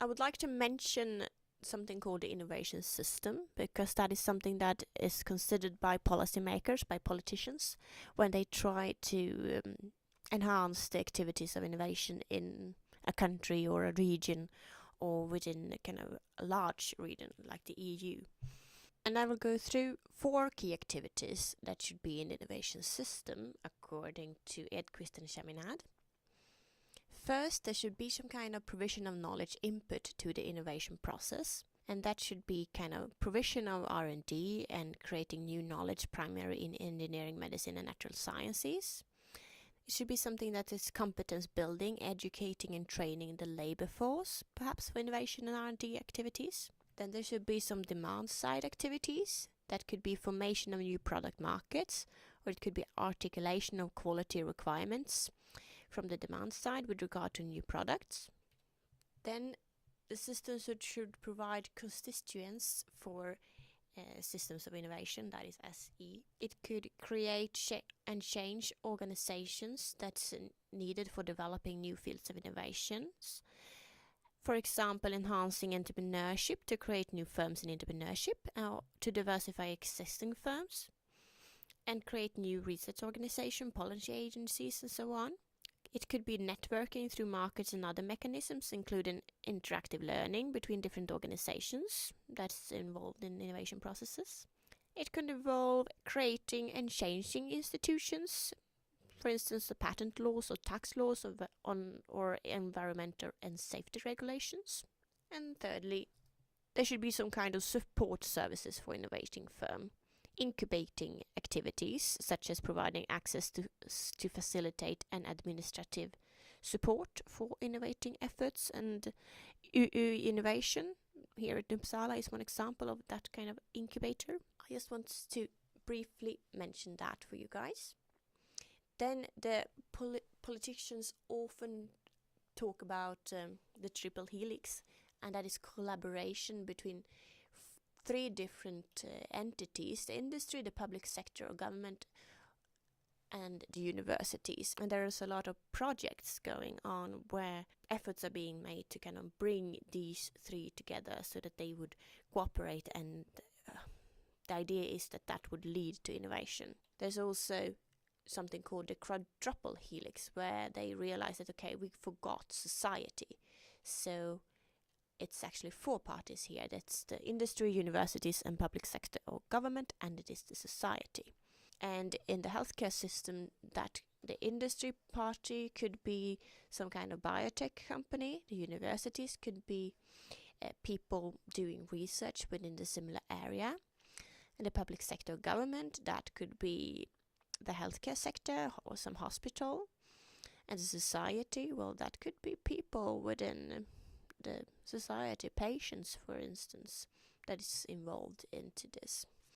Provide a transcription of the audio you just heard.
I would like to mention something called the innovation system, because that is something that is considered by policymakers, by politicians, when they try to enhance the activities of innovation in a country or a region, or within a kind of a large region like the EU. And I will go through 4 key activities that should be in the innovation system according to Edquist and Chaminade. First, there should be some kind of provision of knowledge input to the innovation process, and that should be kind of provision of R&D and creating new knowledge primarily in engineering, medicine and natural sciences. It should be something that is competence building, educating and training the labor force, perhaps for innovation and R&D activities. Then there should be some demand side activities. That could be formation of new product markets, or it could be articulation of quality requirements from the demand side with regard to new products. Then the system should provide constituents for systems of innovation, that is SE. It could create and change organizations that's needed for developing new fields of innovations. For example, enhancing entrepreneurship to create new firms in entrepreneurship, to diversify existing firms, and create new research organizations, policy agencies, and so on. It could be networking through markets and other mechanisms, including interactive learning between different organizations that's involved in innovation processes. It could involve creating and changing institutions, for instance, the patent laws or tax laws or environmental and safety regulations. And thirdly, there should be some kind of support services for innovating firm, incubating activities such as providing access to facilitate and administrative support for innovating efforts, and innovation here at Uppsala is one example of that kind of incubator. I just want to briefly mention that for you guys. Then the politicians often talk about the triple helix, and that is collaboration between 3 different entities: the industry, the public sector or government, and the universities. And there is a lot of projects going on where efforts are being made to kind of bring these 3 together so that they would cooperate, and the idea is that that would lead to innovation. There's also something called the quadruple helix, where they realize that, okay, we forgot society. So it's actually 4 parties here. That's the industry, universities and public sector or government, and it is the society. And in the healthcare system, that the industry party could be some kind of biotech company. The universities could be people doing research within the similar area. And the public sector government, that could be the healthcare sector or some hospital. And the society, well, that could be people within the society, patients, for instance, that is involved into this.